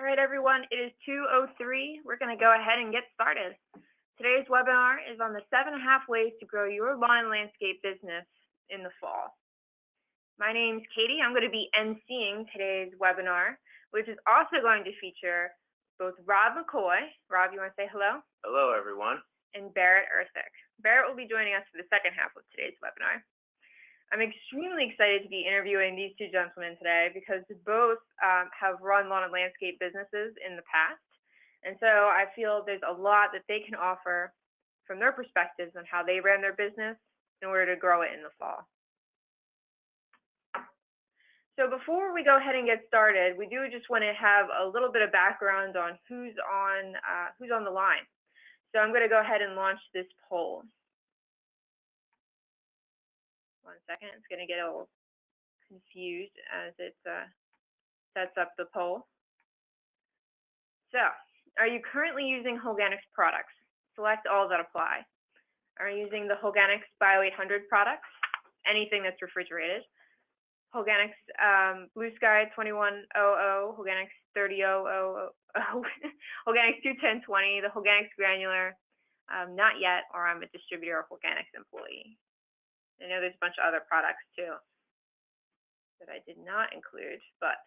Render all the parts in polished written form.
right, everyone, it is 2:03. We're going to go ahead and get started. Today's webinar is on the 7.5 ways to grow your lawn and landscape business in the fall. My name's Katie. I'm going to be emceeing today's webinar, which is also going to feature both Rob McCoy. Rob, you want to say hello? Hello, everyone. And Barrett Erthick. Barrett will be joining us for the second half of today's webinar. I'm extremely excited to be interviewing these two gentlemen today because both have run lawn and landscape businesses in the past. And so I feel there's a lot that they can offer from their perspectives on how they ran their business in order to grow it in the fall. So before we go ahead and get started, we do just want to have a little bit of background on who's on the line. So I'm going to go ahead and launch this poll. 1 second, it's going to get a little confused as it sets up the poll. So, are you currently using Holganix products? Select all that apply. Are you using the Holganix Bio 800 products? Anything that's refrigerated. Holganix Blue Sky 2100, Holganix 3000, Holganix 21020, the Holganix Granular, not yet, or I'm a distributor or Holganix employee. I know there's a bunch of other products too that I did not include, but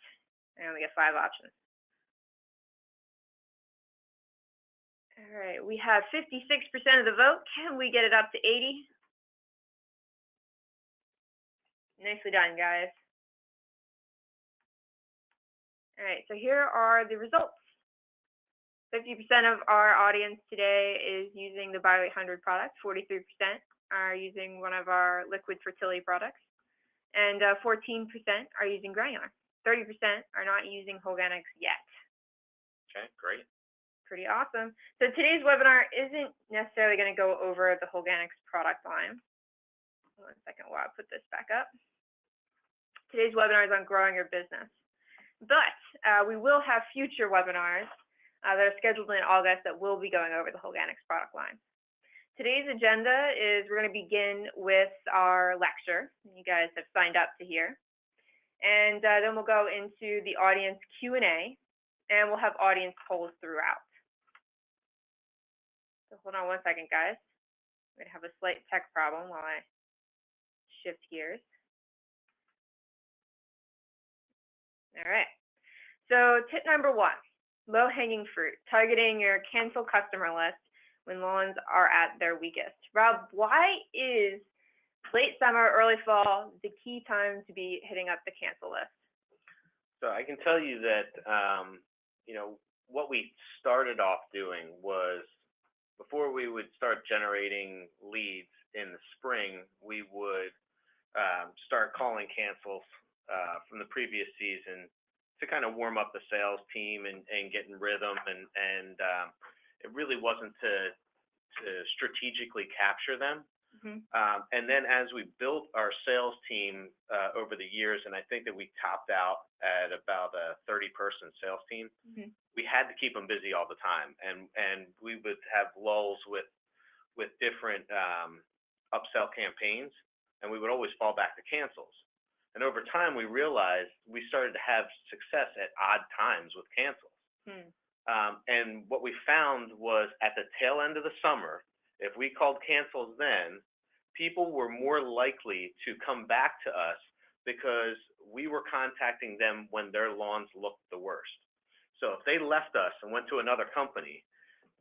I only get 5 options. All right, we have 56% of the vote. Can we get it up to 80? Nicely done, guys. All right, so here are the results. 50% of our audience today is using the Bio 800 product, 43% are using one of our liquid fertility products, and 14% are using granular. 30% are not using Holganix yet. Okay, great. Pretty awesome. So today's webinar isn't necessarily going to go over the Holganix product line. 1 second while I put this back up. Today's webinar is on growing your business. But we will have future webinars that are scheduled in August that will be going over the Holganix product line. Today's agenda is we're going to begin with our lecture. You guys have signed up to hear. And then we'll go into the audience Q&A, and we'll have audience polls throughout. So hold on 1 second, guys. I'm going to have a slight tech problem while I shift gears. All right. So tip number 1, low-hanging fruit, targeting your cancel customer list when lawns are at their weakest. Rob, why is late summer, early fall the key time to be hitting up the cancel list? So I can tell you that, what we started off doing was before we would start generating leads in the spring, we would start calling cancels from the previous season to kind of warm up the sales team and get in rhythm, and it really wasn't to strategically capture them. Mm-hmm. And then as we built our sales team over the years, and I think that we topped out at about a 30-person sales team, mm-hmm. we had to keep them busy all the time, and we would have lulls with different upsell campaigns, and we would always fall back to cancels. And over time, we realized we started to have success at odd times with cancels. Hmm. And what we found was at the tail end of the summer, if we called cancels then, people were more likely to come back to us because we were contacting them when their lawns looked the worst. So if they left us and went to another company,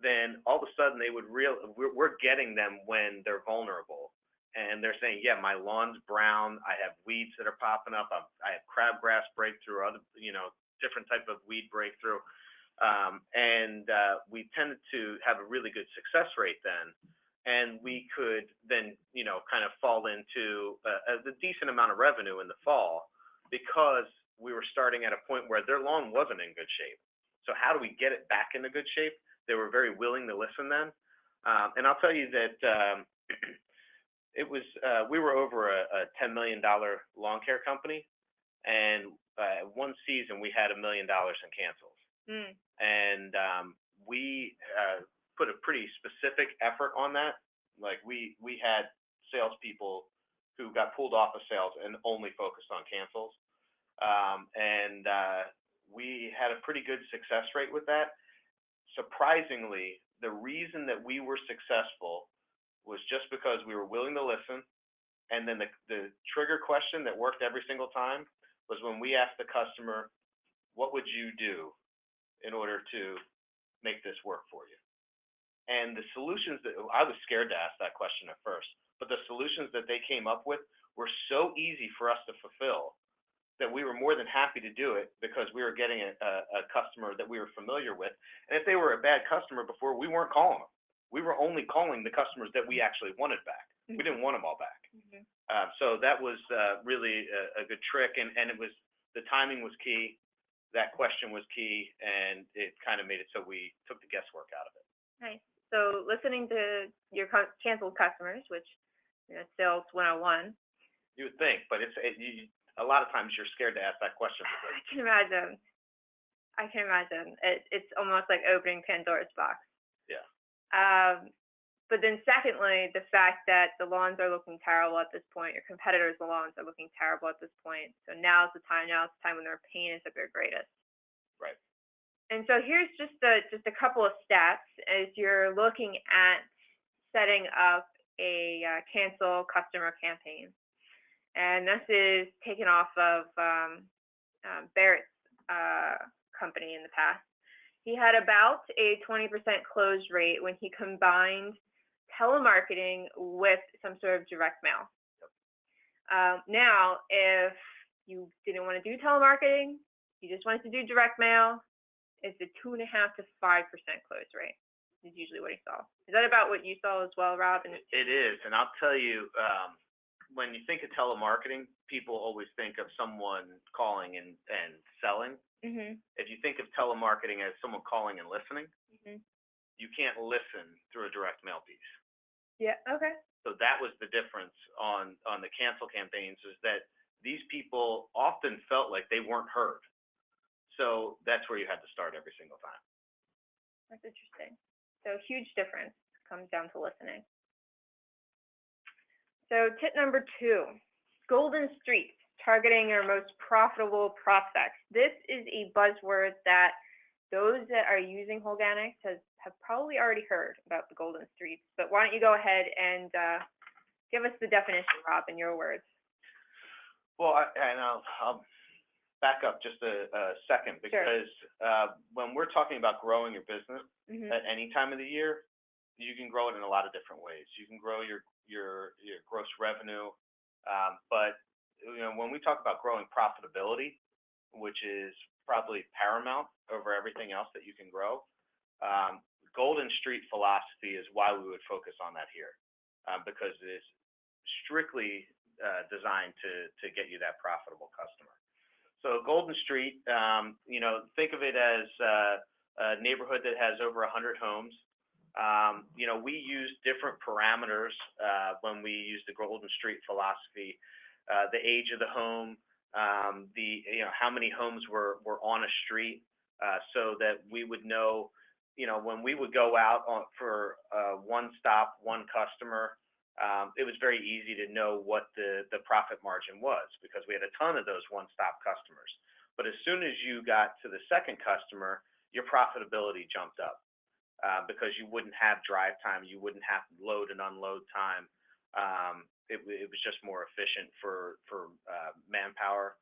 then all of a sudden they would we're getting them when they're vulnerable. And they're saying, yeah, my lawn's brown, I have weeds that are popping up, I have crabgrass breakthrough, other, different type of weed breakthrough. We tended to have a really good success rate then. And we could then, kind of fall into a decent amount of revenue in the fall because we were starting at a point where their lawn wasn't in good shape. So how do we get it back into good shape? They were very willing to listen then. And I'll tell you that it was we were over a $10 million lawn care company, and one season we had $1 million in cancels. Mm. And we put a pretty specific effort on that. Like we had salespeople who got pulled off of sales and only focused on cancels. we had a pretty good success rate with that. Surprisingly, the reason that we were successful was just because we were willing to listen. And then the trigger question that worked every single time was when we asked the customer, what would you do in order to make this work for you? And the solutions that I was scared to ask that question at first, but the solutions that they came up with were so easy for us to fulfill that we were more than happy to do it because we were getting a customer that we were familiar with. And if they were a bad customer before, we weren't calling them. We were only calling the customers that we actually wanted back. We didn't want them all back. So that was really a good trick, and it was, the timing was key, that question was key, and it kind of made it so we took the guesswork out of it. Nice. So listening to your canceled customers, which sales 101. You would think, but a lot of times you're scared to ask that question. I can imagine. It's almost like opening Pandora's box. Yeah. But then secondly, the fact that the lawns are looking terrible at this point, your competitors' lawns are looking terrible at this point. So now's the time when their pain is at their greatest. Right. And so here's just a couple of stats as you're looking at setting up a cancel customer campaign. And this is taken off of Barrett's company in the past. He had about a 20% close rate when he combined telemarketing with some sort of direct mail. Now, if you didn't want to do telemarketing, you just wanted to do direct mail, it's a 2.5 to 5% close rate is usually what he saw. Is that about what you saw as well, Rob? It is, and I'll tell you, when you think of telemarketing, people always think of someone calling and selling. If you think of telemarketing as someone calling and listening, you can't listen through a direct mail piece. Yeah, okay. So that was the difference on the cancel campaigns, is that these people often felt like they weren't heard. So that's where you had to start every single time. That's interesting. So huge difference comes down to listening. So tip number 2, golden streets, targeting your most profitable prospects. This is a buzzword that those that are using Holganix have probably already heard about the golden streets, but why don't you go ahead and give us the definition, Rob, in your words. Well, I'll back up just a second, because when we're talking about growing your business at any time of the year, you can grow it in a lot of different ways. You can grow your gross revenue, but when we talk about growing profitability, which is probably paramount over everything else that you can grow, golden street philosophy is why we would focus on that here, because it is strictly designed to get you that profitable customer. So golden street, think of it as a neighborhood that has over 100 homes. We use different parameters when we use the golden street philosophy. The age of the home, how many homes were on a street, so that we would know, when we would go out for one stop, one customer, it was very easy to know what the profit margin was, because we had a ton of those one-stop customers. But as soon as you got to the second customer, your profitability jumped up, because you wouldn't have drive time, you wouldn't have load and unload time. It was just more efficient for manpower.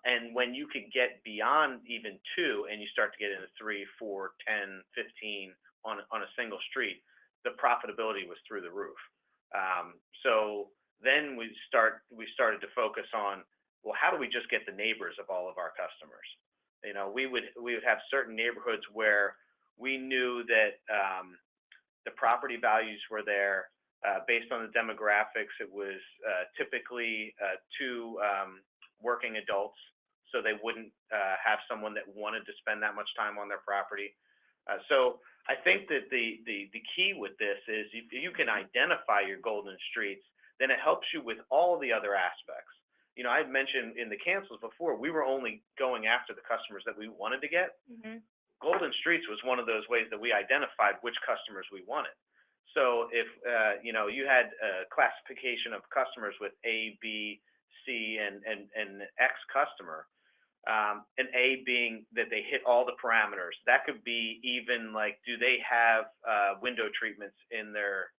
And when you could get beyond even 2 and you start to get into 3, 4, 10, 15 on a single street, the profitability was through the roof. So then we started to focus on, well, how do we just get the neighbors of all of our customers? We would have certain neighborhoods where we knew that the property values were there. Based on the demographics, it was typically 2 working adults, so they wouldn't have someone that wanted to spend that much time on their property. So I think that the key with this is, if you can identify your golden streets, then it helps you with all the other aspects. I had mentioned in the cancels before, we were only going after the customers that we wanted to get. Golden streets was one of those ways that we identified which customers we wanted. So if you had a classification of customers with A, B, C, and X customer, and A being that they hit all the parameters. That could be even like, do they have window treatments in their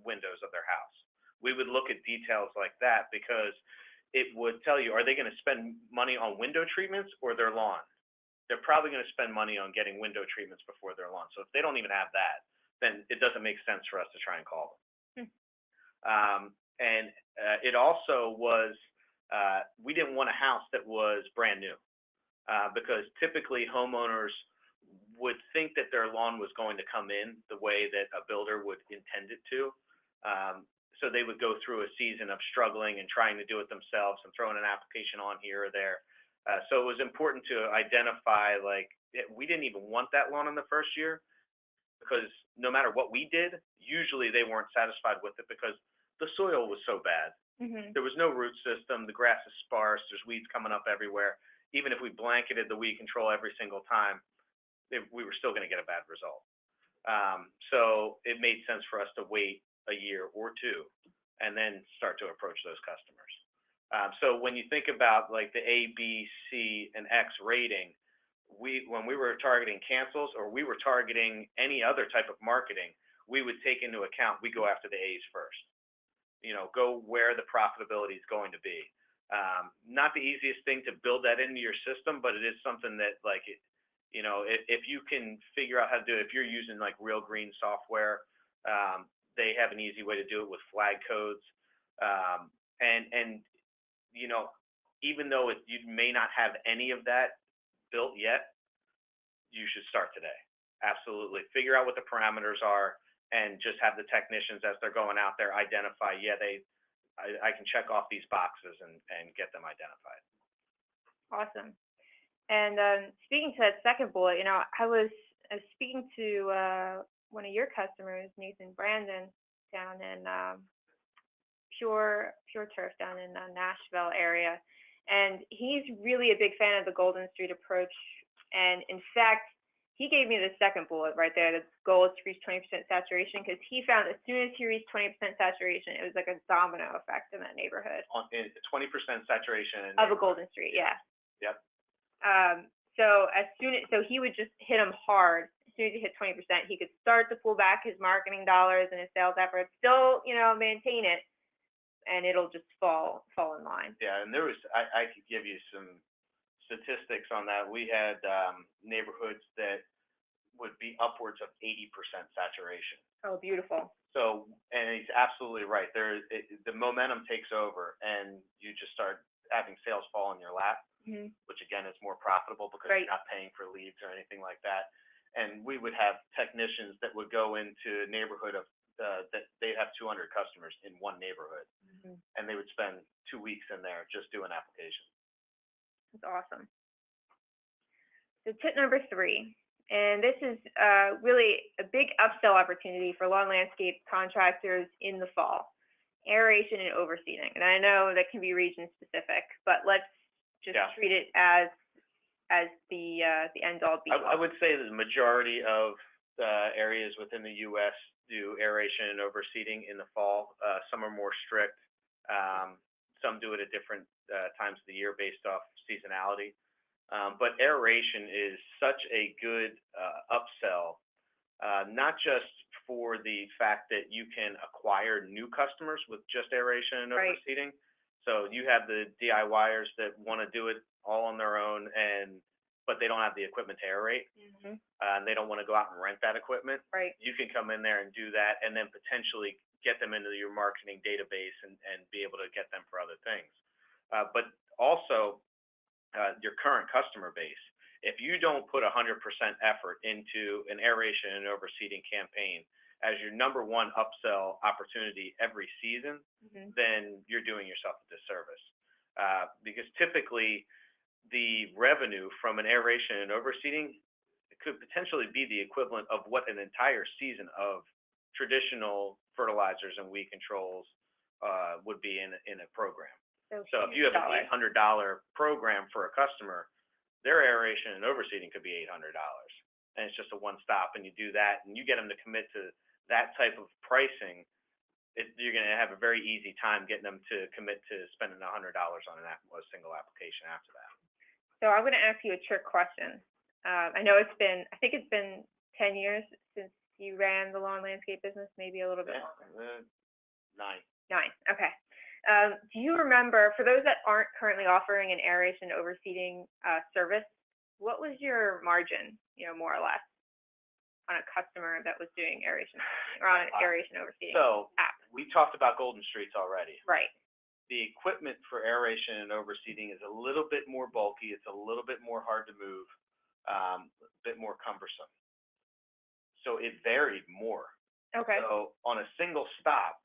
windows of their house? We would look at details like that because it would tell you, are they going to spend money on window treatments or their lawn? They're probably going to spend money on getting window treatments before their lawn. So if they don't even have that, then it doesn't make sense for us to try and call them. And it also was, we didn't want a house that was brand new because typically homeowners would think that their lawn was going to come in the way that a builder would intend it to. So they would go through a season of struggling and trying to do it themselves and throwing an application on here or there. So it was important to identify, like, we didn't even want that lawn in the first year because no matter what we did, usually they weren't satisfied with it because the soil was so bad. There was no root system. The grass is sparse. There's weeds coming up everywhere. Even if we blanketed the weed control every single time, we were still going to get a bad result. So it made sense for us to wait a year or two and then start to approach those customers. So when you think about like the A, B, C, and X rating, when we were targeting cancels or we were targeting any other type of marketing, we would take into account, we go after the A's first. Go where the profitability is going to be. Not the easiest thing to build that into your system, but it is something that if you can figure out how to do it, if you're using like Real Green software, they have an easy way to do it with flag codes. Even though you may not have any of that built yet, you should start today. Absolutely. Figure out what the parameters are and just have the technicians as they're going out there identify, I can check off these boxes and get them identified. Awesome. And speaking to that second bullet, I was speaking to one of your customers, Nathan Brandon, down in Pure Turf down in Nashville area, and he's really a big fan of the Golden Street approach. And in fact, he gave me the second bullet right there. The goal is to reach 20% saturation because he found as soon as he reached 20% saturation, it was like a domino effect in that neighborhood. 20% saturation of a Golden Street, yeah. Yep. So he would just hit them hard. As soon as he hit 20%, he could start to pull back his marketing dollars and his sales efforts, still, maintain it, and it'll just fall in line. Yeah, and I could give you some statistics on that. We had neighborhoods that would be upwards of 80% saturation. Oh, beautiful. So, and he's absolutely right. The momentum takes over, and you just start having sales fall in your lap, which again is more profitable because you're not paying for leads or anything like that. And we would have technicians that would go into a neighborhood of that they have 200 customers in one neighborhood, and they would spend 2 weeks in there just doing applications. That's awesome. So tip number 3, and this is really a big upsell opportunity for lawn landscape contractors in the fall: aeration and overseeding. And I know that can be region specific, but let's just treat it as the end all be all. I would say that the majority of areas within the U.S. do aeration and overseeding in the fall. Some are more strict. Some do it at different times of the year based off seasonality. But aeration is such a good upsell, not just for the fact that you can acquire new customers with just aeration and overseeding. So you have the DIYers that want to do it all on their own, but they don't have the equipment to aerate, and they don't want to go out and rent that equipment. You can come in there and do that, and then potentially get them into your marketing database and be able to get them for other things. But also your current customer base. If you don't put 100% effort into an aeration and overseeding campaign as your number one upsell opportunity every season, then you're doing yourself a disservice. Because typically the revenue from an aeration and overseeding could potentially be the equivalent of what an entire season of traditional fertilizers and weed controls would be in a program. So if you have an $800 program for a customer, their aeration and overseeding could be $800, and it's just a one-stop, and you do that, and you get them to commit to that type of pricing, you're going to have a very easy time getting them to commit to spending $100 on a single application after that. So I'm going to ask you a trick question. I know I think it's been 10 years since you ran the lawn landscape business, maybe a little bit longer. 9. 9, okay. Do you remember, for those that aren't currently offering an aeration overseeding service, what was your margin, more or less, on a customer that was doing aeration or on an aeration overseeding app? We talked about Golden Streets already. Right. The equipment for aeration and overseeding is a little bit more bulky. It's a little bit more hard to move, a bit more cumbersome. So it varied more. Okay. So on a single stop,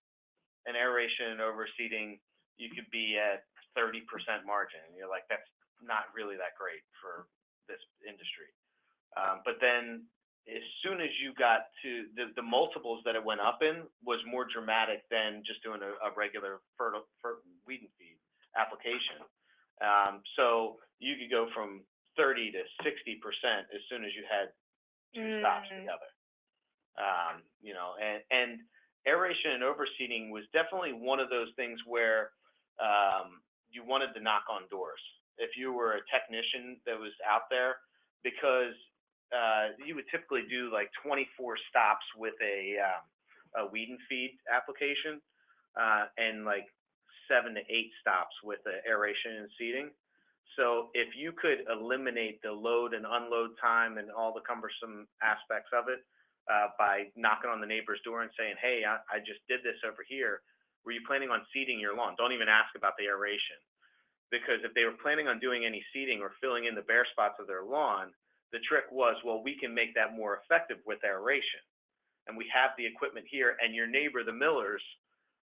an aeration and overseeding, you could be at 30% margin. And you're like, that's not really that great for this industry. But then as soon as you got to the multiples that it went up in was more dramatic than just doing a regular weed and feed application. So you could go from 30 to 60% as soon as you had 2 stops together. And aeration and overseeding was definitely one of those things where you wanted to knock on doors. If you were a technician that was out there, because you would typically do like 24 stops with a weed and feed application, and like 7 to 8 stops with the aeration and seeding. So if you could eliminate the load and unload time and all the cumbersome aspects of it by knocking on the neighbor's door and saying, hey, I just did this over here. Were you planning on seeding your lawn? Don't even ask about the aeration. Because if they were planning on doing any seeding or filling in the bare spots of their lawn, the trick was, well, we can make that more effective with aeration. And we have the equipment here, and your neighbor, the Millers,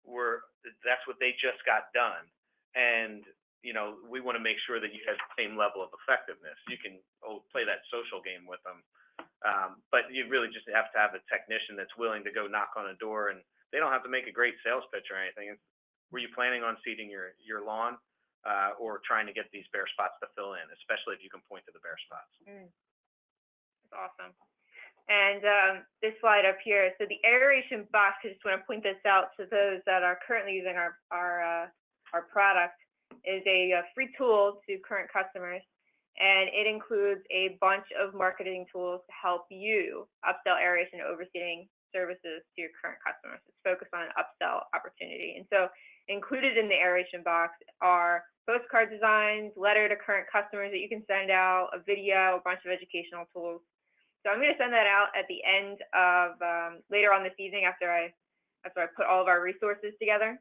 that's what they just got done. And, we want to make sure that you have the same level of effectiveness. You can play that social game with them. But you really just have to have a technician that's willing to go knock on a door, and they don't have to make a great sales pitch or anything. Were you planning on seeding your lawn? Or trying to get these bare spots to fill in, especially if you can point to the bare spots. That's awesome. And this slide up here, so the aeration box, I just want to point this out to those that are currently using our product, is a free tool to current customers, and it includes a bunch of marketing tools to help you upsell aeration and overseeding services to your current customers. It's focused on an upsell opportunity. And so included in the aeration box are postcard designs, letter to current customers that you can send out, a video, a bunch of educational tools. So I'm going to send that out at the end of later on this evening after I put all of our resources together.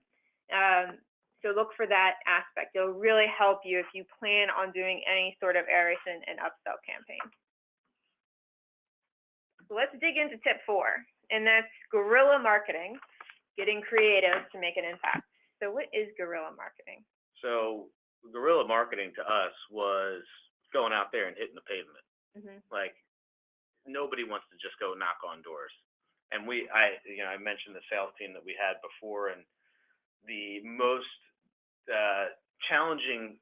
So look for that aspect. It'll really help you if you plan on doing any sort of aeration and upsell campaign. So let's dig into tip 4, and that's guerrilla marketing, getting creative to make an impact. So what is guerrilla marketing? So guerrilla marketing to us was going out there and hitting the pavement. Like, nobody wants to just go knock on doors. And I mentioned the sales team that we had before, and the most challenging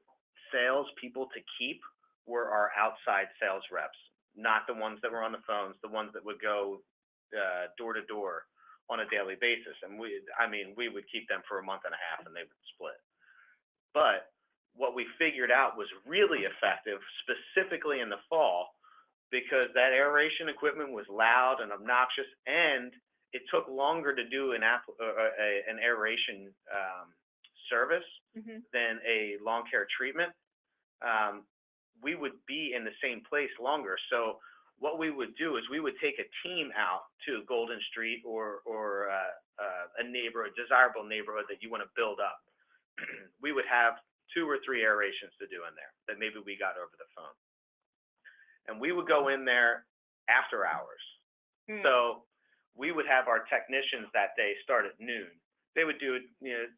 sales people to keep were our outside sales reps, not the ones that were on the phones, the ones that would go door to door on a daily basis. And we would keep them for a month and a half and they would split. But what we figured out was really effective, specifically in the fall, because that aeration equipment was loud and obnoxious, and it took longer to do an aeration service than a lawn care treatment. We would be in the same place longer. So what we would do is we would take a team out to Golden Street or a desirable neighborhood that you want to build up. We would have 2 or 3 aerations to do in there that maybe we got over the phone. And we would go in there after hours. So we would have our technicians that day start at noon. They would do a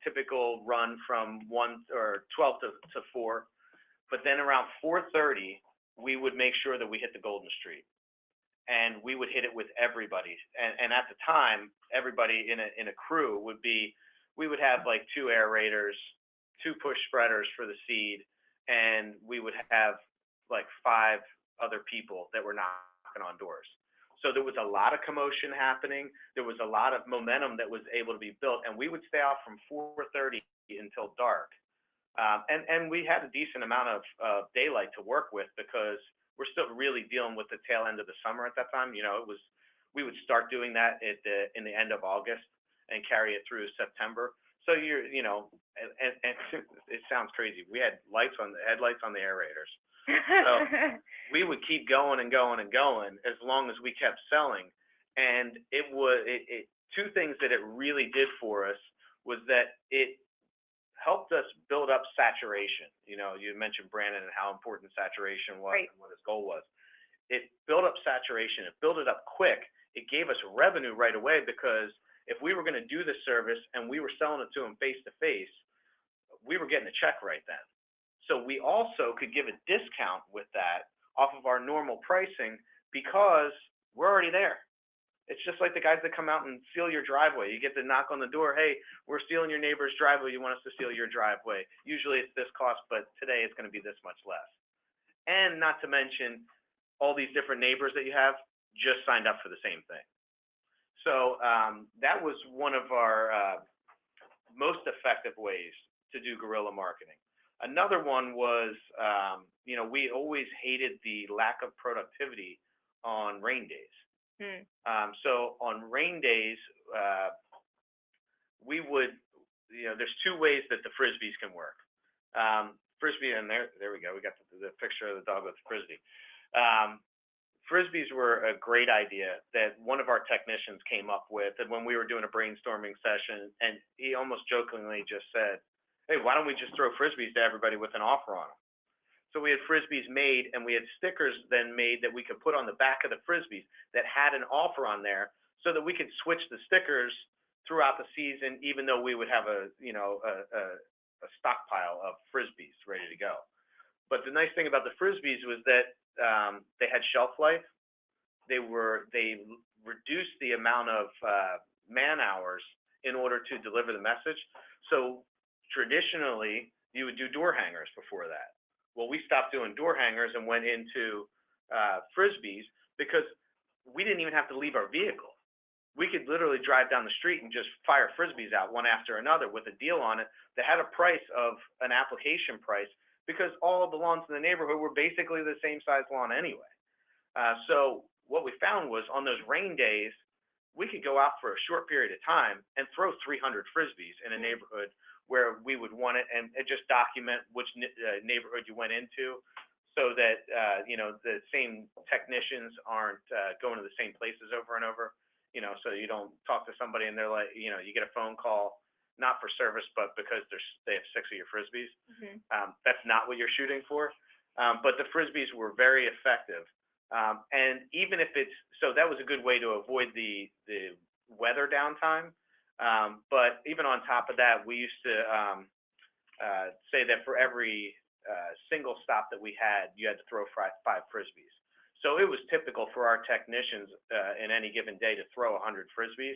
typical run from 12 to 4. But then around 4:30, we would make sure that we hit the Golden Street. And we would hit it with everybody. And at the time, everybody in a crew we would have like 2 aerators, 2 push spreaders for the seed, and we would have like 5 other people that were knocking on doors. So there was a lot of commotion happening. There was a lot of momentum that was able to be built, and we would stay out from 4:30 until dark And we had a decent amount of daylight to work with because we're still really dealing with the tail end of the summer at that time. We would start doing that in the end of August and carry it through September. So and it sounds crazy. We had headlights on the aerators. So we would keep going and going and going as long as we kept selling. And two things that it really did for us was that it helped us build up saturation. You mentioned Brandon and how important saturation was Right. and what his goal was. It built up saturation. It built it up quick. It gave us revenue right away because if we were going to do the service and we were selling it to them face to face, we were getting a check right then. So we also could give a discount with that off of our normal pricing because we're already there. It's just like the guys that come out and seal your driveway. You get to knock on the door, hey, we're stealing your neighbor's driveway. You want us to steal your driveway. Usually it's this cost, but today it's going to be this much less. And not to mention all these different neighbors that you have just signed up for the same thing. So that was one of our most effective ways to do guerrilla marketing. Another one was, we always hated the lack of productivity on rain days. So on rain days, we would, there's two ways that the Frisbees can work. Frisbee, and there we go. We got the picture of the dog with the Frisbee. Frisbees were a great idea that one of our technicians came up with, and when we were doing a brainstorming session, and he almost jokingly just said, hey, why don't we just throw Frisbees to everybody with an offer on them? So we had Frisbees made, and we had stickers then made that we could put on the back of the Frisbees that had an offer on there so that we could switch the stickers throughout the season, even though we would have a stockpile of Frisbees ready to go. But the nice thing about the Frisbees was that they had shelf life. They reduced the amount of man hours in order to deliver the message. So traditionally, you would do door hangers before that. Well, we stopped doing door hangers and went into Frisbees because we didn't even have to leave our vehicle. We could literally drive down the street and just fire Frisbees out one after another with a deal on it that had a price of an application price because all of the lawns in the neighborhood were basically the same size lawn anyway. So what we found was on those rain days, we could go out for a short period of time and throw 300 Frisbees in a neighborhood where we would want it, and just document which neighborhood you went into so that, the same technicians aren't going to the same places over and over, so you don't talk to somebody and they're like, you get a phone call, not for service, but because they have 6 of your Frisbees. That's not what you're shooting for. But the Frisbees were very effective. And even if so that was a good way to avoid the weather downtime. But even on top of that, we used to say that for every single stop that we had, you had to throw 5 Frisbees. So it was typical for our technicians in any given day to throw 100 Frisbees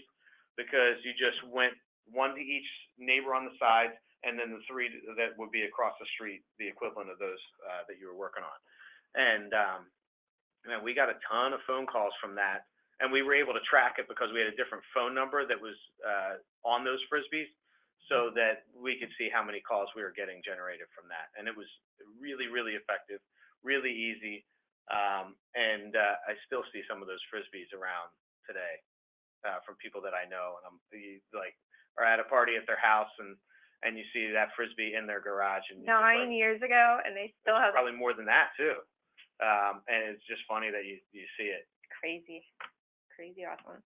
because you just went one to each neighbor on the sides, and then the 3 that would be across the street, the equivalent of those that you were working on. And we got a ton of phone calls from that, and we were able to track it because we had a different phone number that was on those Frisbees so that we could see how many calls we were getting generated from that. And it was really, really effective, really easy. And I still see some of those Frisbees around today from people that I know, and are at a party at their house and you see that Frisbee in their garage. And 9 years ago, and they still have probably more than that too. And it's just funny that you see it. Crazy awesome.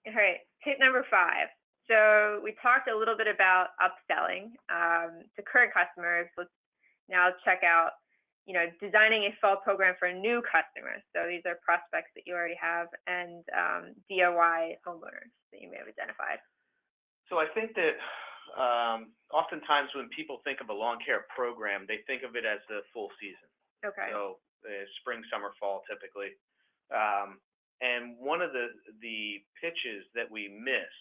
All right, tip number 5. So we talked a little bit about upselling to current customers. Let's now check out, designing a fall program for new customers. So these are prospects that you already have and DIY homeowners that you may have identified. So I think that oftentimes when people think of a lawn care program, they think of it as the full season. Okay. So spring, summer, fall typically. And one of the pitches that we miss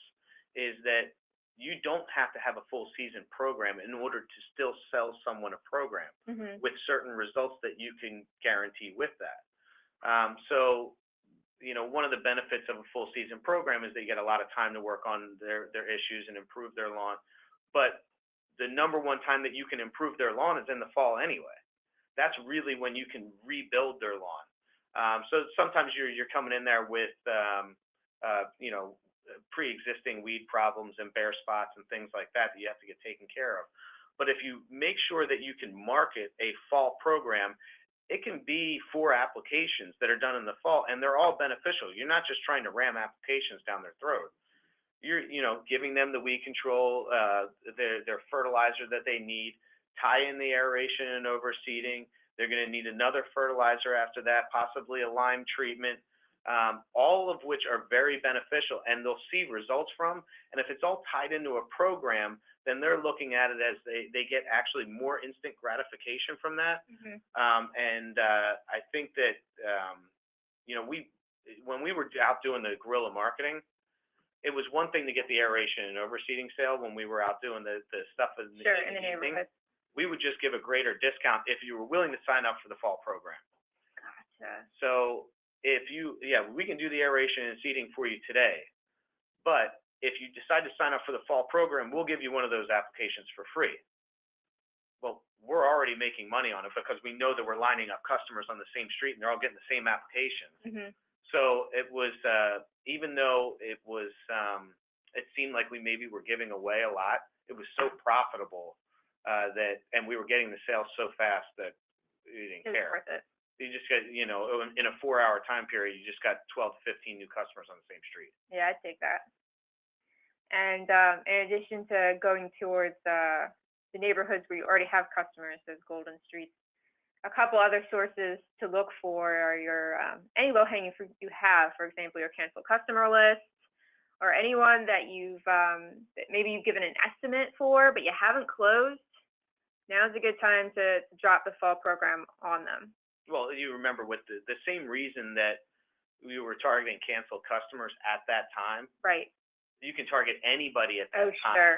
is that you don't have to have a full season program in order to still sell someone a program with certain results that you can guarantee with that. So one of the benefits of a full season program is that you get a lot of time to work on their issues and improve their lawn. But the number one time that you can improve their lawn is in the fall anyway. That's really when you can rebuild their lawn. So sometimes you're coming in there with you know, pre-existing weed problems and bare spots and things like that that you have to get taken care of. But if you make sure that you can market a fall program, it can be 4 applications that are done in the fall, and they're all beneficial. You're not just trying to ram applications down their throat. You're, you know, giving them the weed control, their fertilizer that they need, tie in the aeration and overseeding. They're going to need another fertilizer after that, possibly a lime treatment, all of which are very beneficial and they'll see results from. And if it's all tied into a program, then they're looking at it as they get actually more instant gratification from that. Mm-hmm. I think that, you know, when we were out doing the guerrilla marketing, it was one thing to get the aeration and overseeding sale when we were out doing the stuff in the, sure, in the neighborhood. We would just give a greater discount if you were willing to sign up for the fall program. Gotcha. So if you, we can do the aeration and seeding for you today, but if you decide to sign up for the fall program, we'll give you one of those applications for free. Well, we're already making money on it because we know that we're lining up customers on the same street and they're all getting the same applications. Mm-hmm. So it was, even though it was, it seemed like we maybe were giving away a lot, it was so profitable and we were getting the sales so fast that we didn't care. It was worth it. You just got, you know, in a 4-hour time period, you just got 12 to 15 new customers on the same street. Yeah, I'd take that. And in addition to going towards the neighborhoods where you already have customers, those golden streets, a couple other sources to look for are your any low-hanging fruit you have. For example, your canceled customer list, or anyone that that maybe you've given an estimate for, but you haven't closed. Now's a good time to drop the fall program on them. Well, you remember with the same reason that we were targeting canceled customers at that time. Right. You can target anybody at that time. Sure.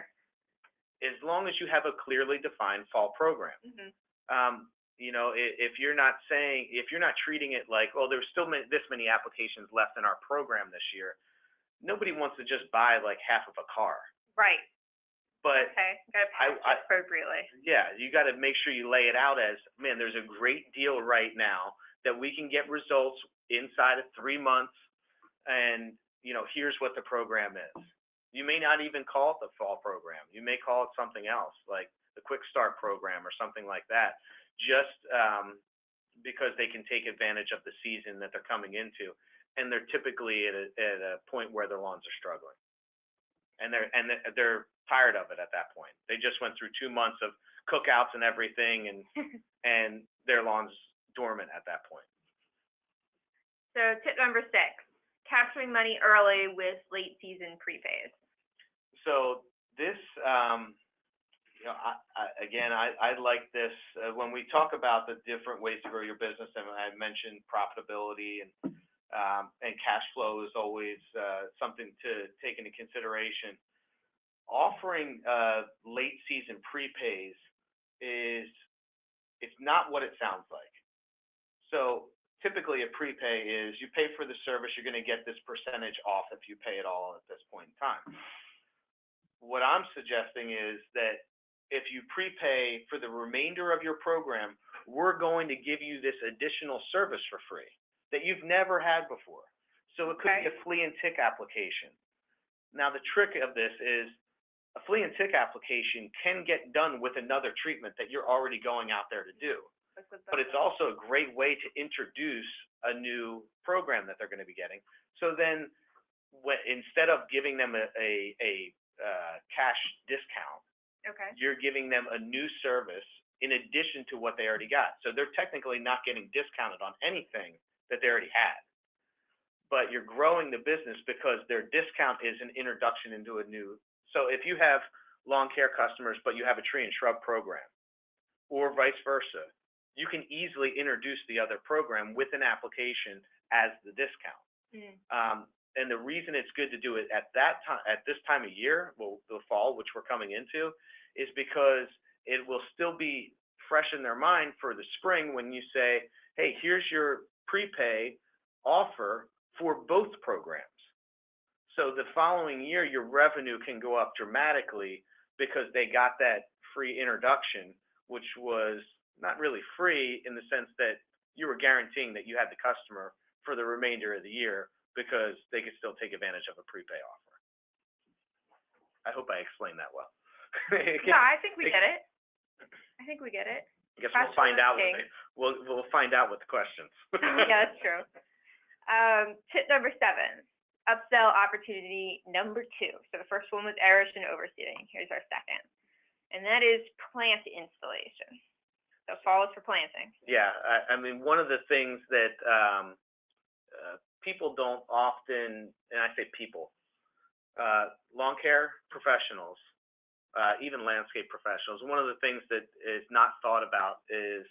As long as you have a clearly defined fall program. Mm-hmm. You know, if you're not treating it like, oh, there's still this many applications left in our program this year, nobody wants to just buy like half of a car. Right. But okay, gotta package it appropriately. Yeah, you got to make sure you lay it out as, man, there's a great deal right now that we can get results inside of 3 months, and you know, here's what the program is. You may not even call it the fall program. You may call it something else, like the quick start program or something like that. Just because they can take advantage of the season that they're coming into, and they're typically at a point where their lawns are struggling, and they're tired of it at that point. They just went through 2 months of cookouts and everything, and and their lawn's dormant at that point. So tip number 6, capturing money early with late season prepays. So this. You know, I like this when we talk about the different ways to grow your business, and I mentioned profitability and cash flow is always something to take into consideration. Offering late season prepays it's not what it sounds like. So typically a prepay is you pay for the service, you're going to get this percentage off if you pay it all at this point in time. What I'm suggesting is that if you prepay for the remainder of your program, we're going to give you this additional service for free that you've never had before. So it could be a flea and tick application. Now the trick of this is a flea and tick application can get done with another treatment that you're already going out there to do. But it's also a great way to introduce a new program that they're going to be getting. So then instead of giving them a cash discount, you're giving them a new service in addition to what they already got. So they're technically not getting discounted on anything that they already had. But you're growing the business because their discount is an introduction into a new. So if you have lawn care customers, but you have a tree and shrub program, or vice versa, you can easily introduce the other program with an application as the discount. And the reason it's good to do it at that time, at this time of year, well, the fall, which we're coming into, is because it will still be fresh in their mind for the spring when you say, hey, here's your prepay offer for both programs. So the following year, your revenue can go up dramatically because they got that free introduction, which was not really free in the sense that you were guaranteeing that you had the customer for the remainder of the year because they could still take advantage of a prepay offer. I hope I explained that well. No, I think we get it. I think we get it. I guess we'll find out. We'll find out with the questions. Yeah, that's true. Tip number 7, upsell opportunity number 2. So the first one was aeration overseeding. Here's our second, and that is plant installation. So fall is for planting. Yeah, I mean, one of the things that people don't often, and I say people, lawn care professionals, even landscape professionals, one of the things that is not thought about is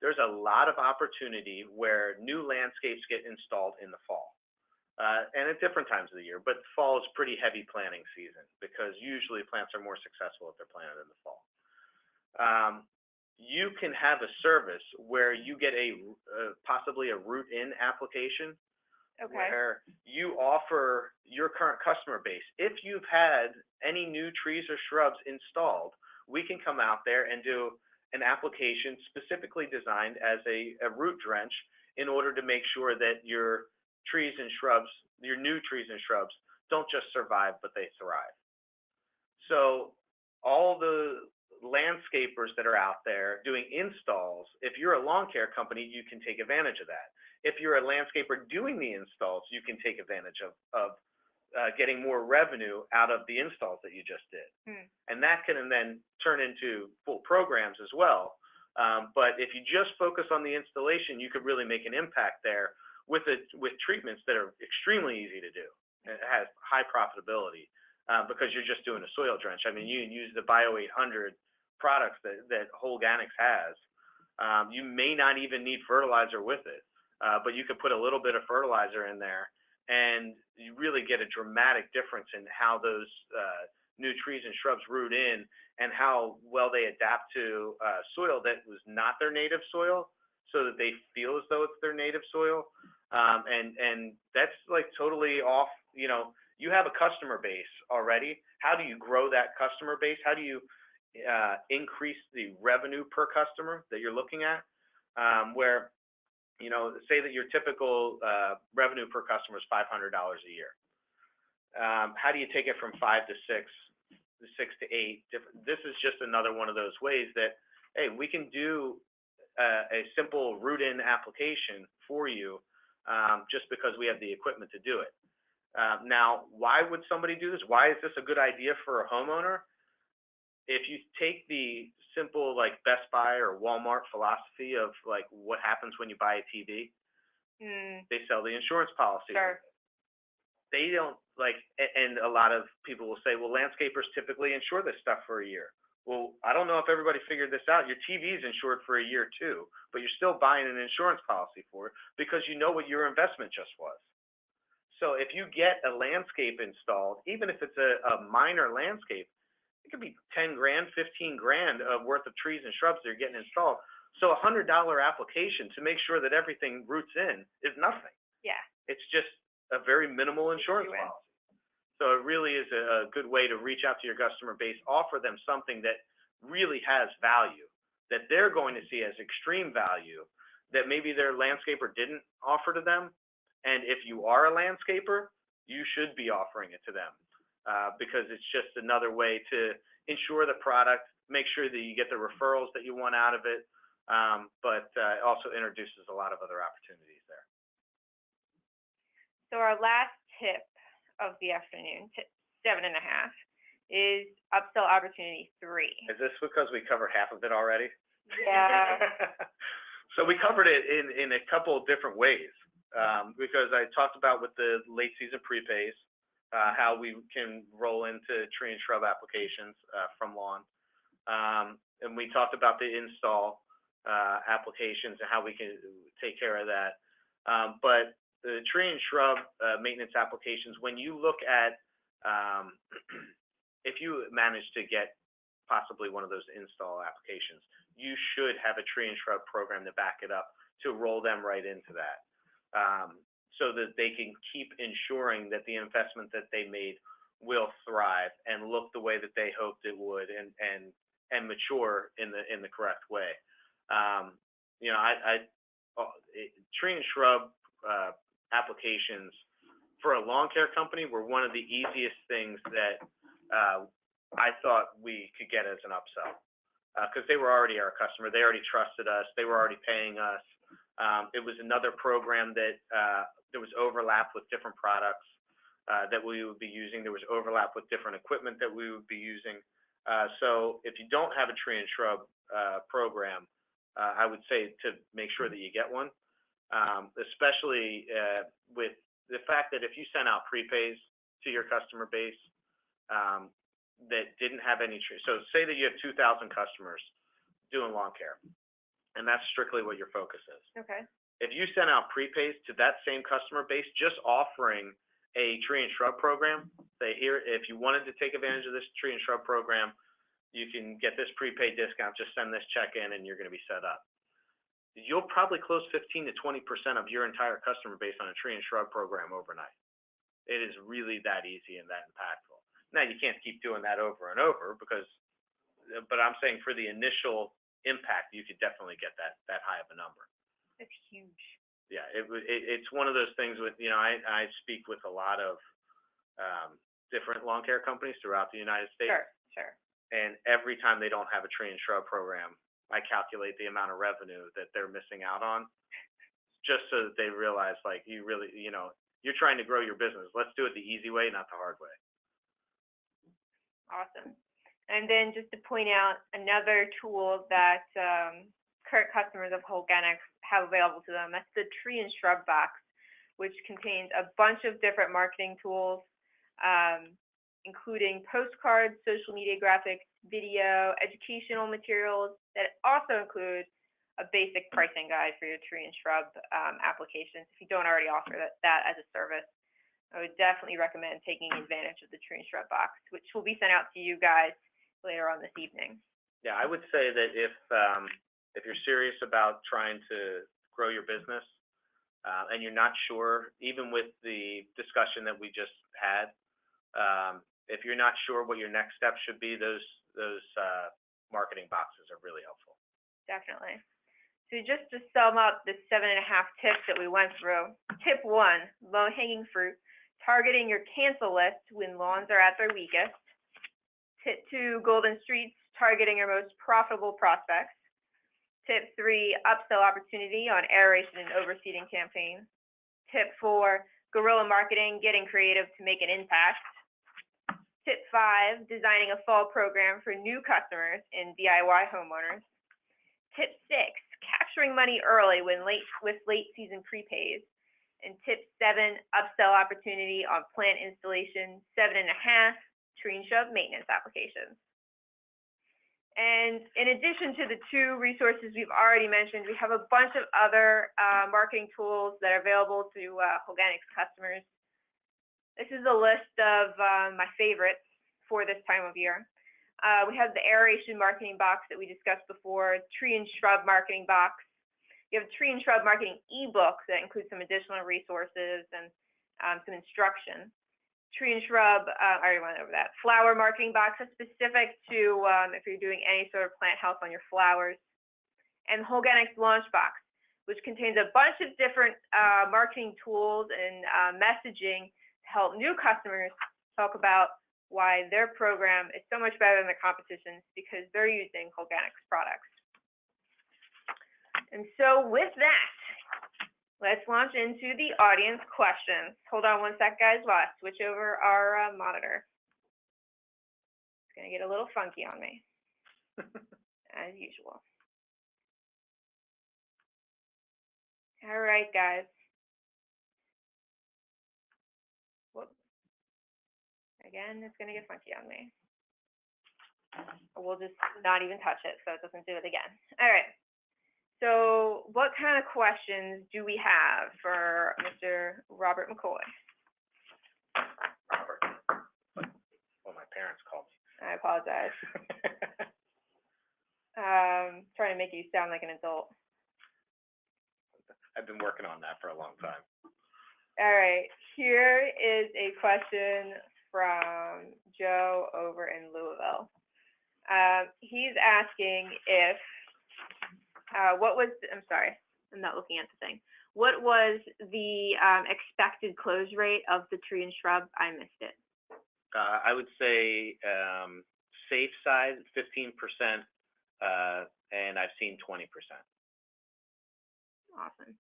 there's a lot of opportunity where new landscapes get installed in the fall. And at different times of the year, but fall is pretty heavy planting season because usually plants are more successful if they're planted in the fall. You can have a service where you get possibly a root-in application. Okay. Where you offer your current customer base, if you've had any new trees or shrubs installed, we can come out there and do an application specifically designed as a root drench in order to make sure that your trees and shrubs, your new trees and shrubs, don't just survive, but they thrive. So all the landscapers that are out there doing installs, if you're a lawn care company, you can take advantage of that. If you're a landscaper doing the installs, you can take advantage of getting more revenue out of the installs that you just did. And that can then turn into full programs as well. But if you just focus on the installation, you could really make an impact there with treatments that are extremely easy to do. It has high profitability because you're just doing a soil drench. I mean, you can use the Bio 800 products that Holganix has. You may not even need fertilizer with it, but you could put a little bit of fertilizer in there and you really get a dramatic difference in how those new trees and shrubs root in and how well they adapt to soil that was not their native soil so that they feel as though it's their native soil. And that's like totally off, you know, you have a customer base already. How do you grow that customer base? How do you increase the revenue per customer that you're looking at? Where, you know, say that your typical revenue per customer is $500 a year. How do you take it from 5 to 6, 6 to 8? This is just another one of those ways that, hey, we can do a simple root-in application for you just because we have the equipment to do it. Now, why would somebody do this? Why is this a good idea for a homeowner? If you take the simple like Best Buy or Walmart philosophy of like what happens when you buy a TV, they sell the insurance policy. Sure. They don't like, and a lot of people will say, well, landscapers typically insure this stuff for a year. Well, I don't know if everybody figured this out. Your TV is insured for a year too, but you're still buying an insurance policy for it because you know what your investment just was. So if you get a landscape installed, even if it's a minor landscape, it could be 10 grand, 15 grand of worth of trees and shrubs that are getting installed. So a $100 application to make sure that everything roots in is nothing. Yeah. It's just a very minimal insurance policy. So it really is a good way to reach out to your customer base, offer them something that really has value, that they're going to see as extreme value, that maybe their landscaper didn't offer to them. And if you are a landscaper, you should be offering it to them. Because it's just another way to ensure the product, make sure that you get the referrals that you want out of it, but it also introduces a lot of other opportunities there. So our last tip of the afternoon, tip 7.5, is upsell opportunity 3. Is this because we covered half of it already? Yeah. So we covered it in a couple of different ways, because I talked about with the late season prepays, how we can roll into tree and shrub applications from lawn. And we talked about the install applications and how we can take care of that. But the tree and shrub maintenance applications, when you look at, if you manage to get possibly one of those install applications, you should have a tree and shrub program to back it up to roll them right into that. So that they can keep ensuring that the investment that they made will thrive and look the way that they hoped it would, and and mature in the correct way. You know, tree and shrub applications for a lawn care company were one of the easiest things that I thought we could get as an upsell, because they were already our customer. They already trusted us. They were already paying us. It was another program that there was overlap with different products that we would be using. There was overlap with different equipment that we would be using. So if you don't have a tree and shrub program, I would say to make sure that you get one, especially with the fact that if you send out prepays to your customer base that didn't have any tree. So say that you have 2,000 customers doing lawn care, and that's strictly what your focus is. Okay. If you send out prepays to that same customer base, just offering a tree and shrub program, say here, if you wanted to take advantage of this tree and shrub program, you can get this prepaid discount, just send this check in and you're going to be set up. You'll probably close 15 to 20% of your entire customer base on a tree and shrub program overnight. It is really that easy and that impactful. Now, you can't keep doing that over and over but I'm saying for the initial impact, you could definitely get that high of a number. It's huge. Yeah, it's one of those things with, you know, I speak with a lot of different lawn care companies throughout the United States. Sure. And every time they don't have a tree and shrub program, I calculate the amount of revenue that they're missing out on, just so that they realize, like, you really, you know, you're trying to grow your business. Let's do it the easy way, not the hard way. Awesome. And then just to point out another tool that current customers of Holganix have available to them, that's the tree and shrub box, which contains a bunch of different marketing tools, including postcards, social media graphics, video, educational materials that also include a basic pricing guide for your tree and shrub applications. If you don't already offer that as a service, I would definitely recommend taking advantage of the tree and shrub box, which will be sent out to you guys later on this evening. Yeah, I would say that if you're serious about trying to grow your business and you're not sure, even with the discussion that we just had, if you're not sure what your next step should be, those marketing boxes are really helpful. Definitely. So just to sum up the 7.5 tips that we went through, tip 1, low-hanging fruit, targeting your cancel list when lawns are at their weakest. Tip 2, golden streets, targeting your most profitable prospects. Tip 3, upsell opportunity on aeration and overseeding campaigns. Tip 4, guerrilla marketing, getting creative to make an impact. Tip 5, designing a fall program for new customers and DIY homeowners. Tip 6, capturing money early with late season prepays. And tip 7, upsell opportunity on plant installation, 7.5, tree and shrub maintenance applications. And in addition to the 2 resources we've already mentioned, we have a bunch of other marketing tools that are available to Holganix customers. This is a list of my favorites for this time of year. We have the aeration marketing box that we discussed before, tree and shrub marketing box. You have a tree and shrub marketing ebook that includes some additional resources and some instruction. Tree and shrub, I already went over that. Flower marketing box is specific to if you're doing any sort of plant health on your flowers. And Holganix launch box, which contains a bunch of different marketing tools and messaging to help new customers talk about why their program is so much better than the competition's because they're using Holganix products. And so with that, let's launch into the audience questions. Hold on one sec, guys, while I switch over our monitor. It's going to get a little funky on me, as usual. All right, guys. Whoops. Again, it's going to get funky on me. We'll just not even touch it so it doesn't do it again. All right. So what kind of questions do we have for Mr. Robert McCoy? Robert. Well, my parents called me. I apologize. Trying to make you sound like an adult. I've been working on that for a long time. All right. Here is a question from Joe over in Louisville. He's asking if, I'm sorry, I'm not looking at the thing. What was the expected close rate of the tree and shrub? I missed it. I would say safe side 15%, and I've seen 20%. Awesome.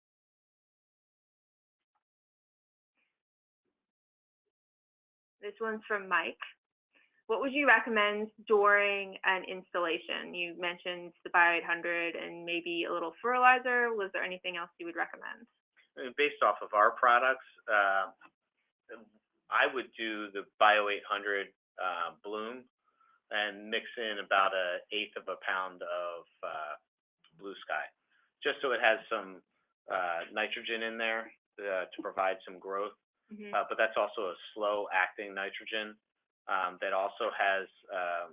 This one's from Mike. What would you recommend during an installation? You mentioned the Bio 800 and maybe a little fertilizer. Was there anything else you would recommend? Based off of our products, I would do the Bio 800 bloom and mix in about 1/8 of a pound of Blue Sky, just so it has some nitrogen in there to provide some growth. But that's also a slow-acting nitrogen that also has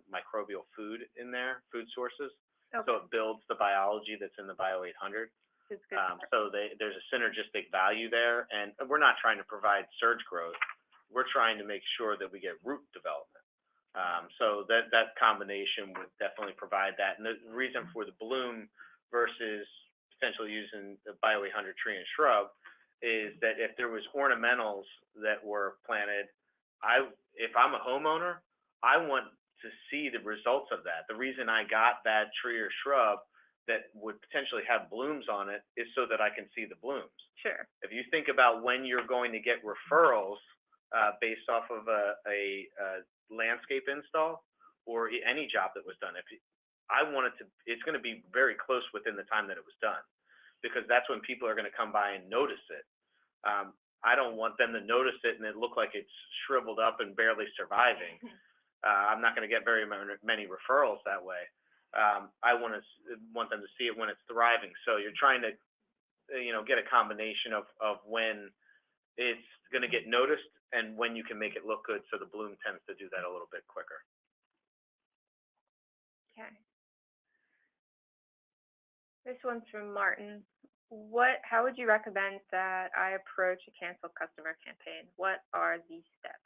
microbial food in there, food sources. Okay. So it builds the biology that's in the Bio 800. So there's a synergistic value there, and we're not trying to provide surge growth. We're trying to make sure that we get root development. So that combination would definitely provide that. And the reason for the bloom versus potentially using the Bio 800 tree and shrub is that if there was ornamentals that were planted, if I'm a homeowner, I want to see the results of that. The reason I got that tree or shrub that would potentially have blooms on it is so that I can see the blooms. Sure. If you think about when you're going to get referrals based off of a landscape install or any job that was done, it's going to be very close within the time that it was done, because that's when people are going to come by and notice it. I don't want them to notice it and it look like it's shriveled up and barely surviving. I'm not going to get very many referrals that way. I want them to see it when it's thriving. So you're trying to, get a combination of when it's going to get noticed and when you can make it look good. So the bloom tends to do that a little bit quicker. Okay. This one's from Martin. How would you recommend that I approach a canceled customer campaign? What are these steps?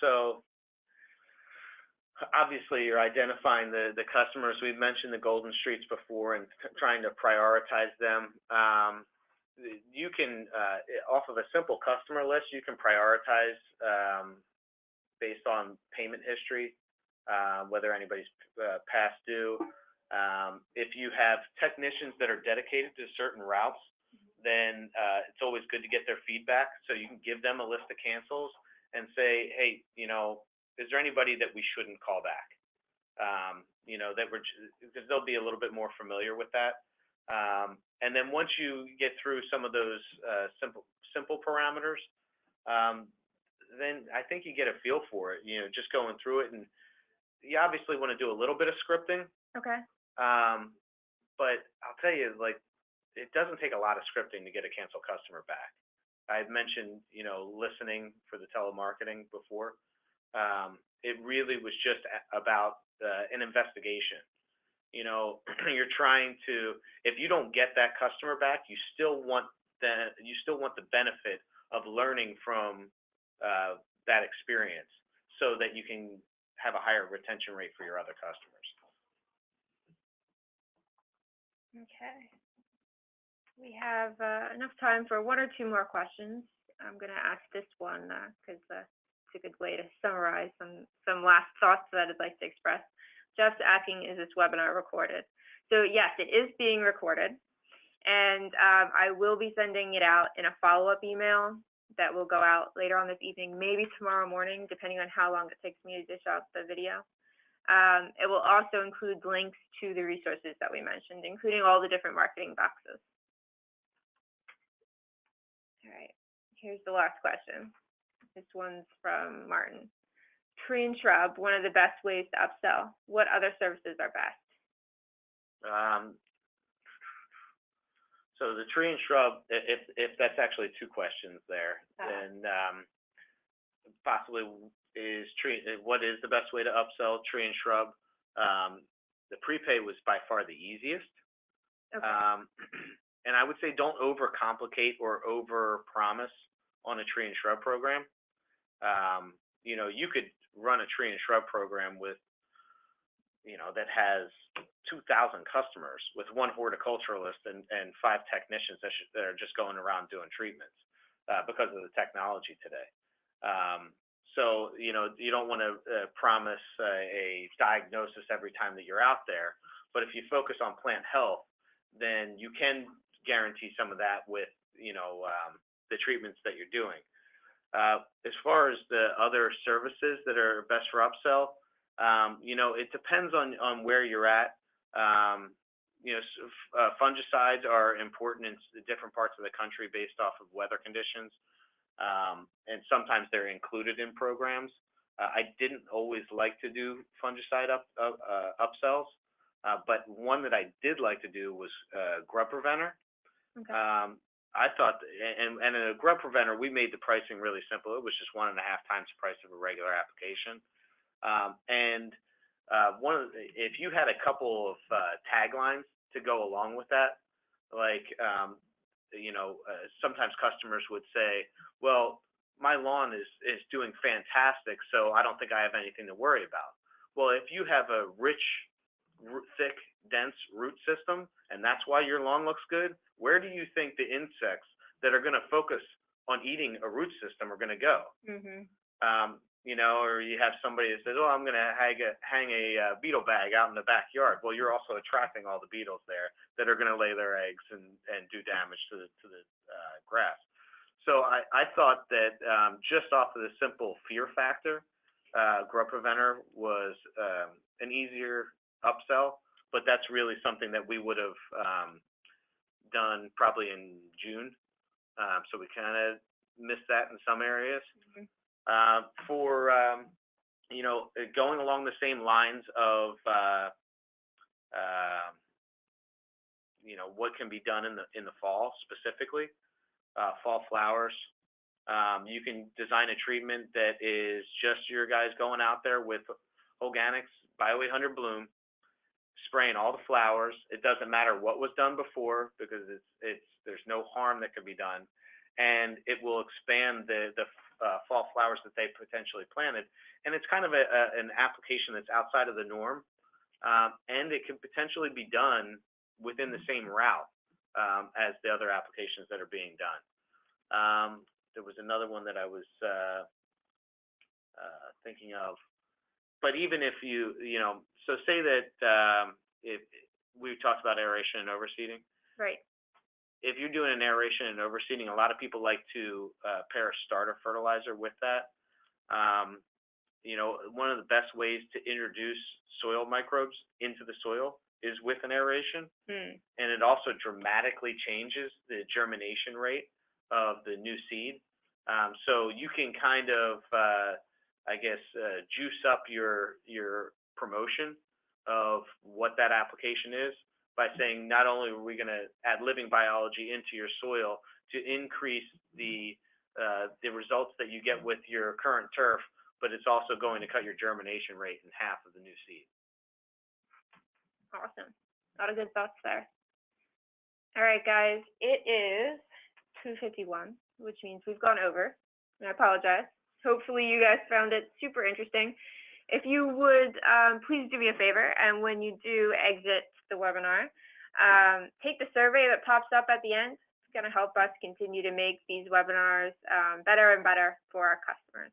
So obviously you're identifying the customers. We've mentioned the golden streets before and trying to prioritize them. You can, off of a simple customer list, you can prioritize based on payment history, whether anybody's past due. If you have technicians that are dedicated to certain routes, then it's always good to get their feedback, so you can give them a list of cancels and say, hey, is there anybody that we shouldn't call back? Because they'll be a little bit more familiar with that. And then once you get through some of those simple parameters, then I think you get a feel for it. Just going through it, and you obviously want to do a little bit of scripting. Okay. But I'll tell you, it doesn't take a lot of scripting to get a canceled customer back. I've mentioned, listening for the telemarketing before. It really was just about an investigation. You're trying to, if you don't get that customer back, you still want the benefit of learning from that experience so that you can have a higher retention rate for your other customers. Okay. We have enough time for one or two more questions. I'm going to ask this one because it's a good way to summarize some last thoughts that I'd like to express. Jeff's asking, is this webinar recorded? So yes, it is being recorded, and I will be sending it out in a follow-up email that will go out later on this evening, maybe tomorrow morning, depending on how long it takes me to dish out the video. It will also include links to the resources that we mentioned, including all the different marketing boxes. All right, here's the last question. This one's from Martin. Tree and shrub, one of the best ways to upsell. What other services are best? So the tree and shrub, if that's actually two questions there, then possibly what is the best way to upsell tree and shrub? The prepay was by far the easiest. Okay. And I would say don't overcomplicate or overpromise on a tree and shrub program. You could run a tree and shrub program with, that has 2,000 customers with one horticulturalist and 5 technicians that are just going around doing treatments because of the technology today. So, you don't want to promise a diagnosis every time that you're out there, but if you focus on plant health, then you can guarantee some of that with, the treatments that you're doing. As far as the other services that are best for upsell, it depends on where you're at. Fungicides are important in different parts of the country based off of weather conditions, and sometimes they're included in programs. I didn't always like to do fungicide upsells, but one that I did like to do was grub preventer. Okay. I thought, and in a grub preventer, we made the pricing really simple. It was just 1.5 times the price of a regular application. If you had a couple of taglines to go along with that, like, sometimes customers would say, well, my lawn is doing fantastic, so I don't think I have anything to worry about. Well, if you have a rich, thick, dense root system, and that's why your lawn looks good, where do you think the insects that are going to focus on eating a root system are going to go? Mm-hmm. Or you have somebody that says, oh, I'm going to hang a beetle bag out in the backyard. Well, you're also attracting all the beetles there that are going to lay their eggs and do damage to the grass. So I thought that just off of the simple fear factor, grub preventer was an easier upsell, but that's really something that we would have done probably in June. So we kind of missed that in some areas. Mm-hmm. For going along the same lines of what can be done in the fall specifically, fall flowers. You can design a treatment that is just your guys going out there with Holganix Bio 800 Bloom, spraying all the flowers. It doesn't matter what was done before because there's no harm that could be done, and it will expand the fall flowers that they potentially planted. And it's kind of an application that's outside of the norm, and it can potentially be done within the same route as the other applications that are being done. There was another one that I was thinking of, but even if so say that if we talked about aeration and overseeding. Right. If you're doing an aeration and overseeding, a lot of people like to pair a starter fertilizer with that. One of the best ways to introduce soil microbes into the soil is with an aeration, and it also dramatically changes the germination rate of the new seed. So you can kind of, juice up your promotion of what that application is by saying not only are we going to add living biology into your soil to increase the results that you get with your current turf, but it's also going to cut your germination rate in half of the new seed. Awesome. A lot of good thoughts there. All right, guys. It is 2:51, which means we've gone over, and I apologize. Hopefully you guys found it super interesting. If you would, please do me a favor, and when you do exit the webinar, take the survey that pops up at the end. It's going to help us continue to make these webinars better and better for our customers.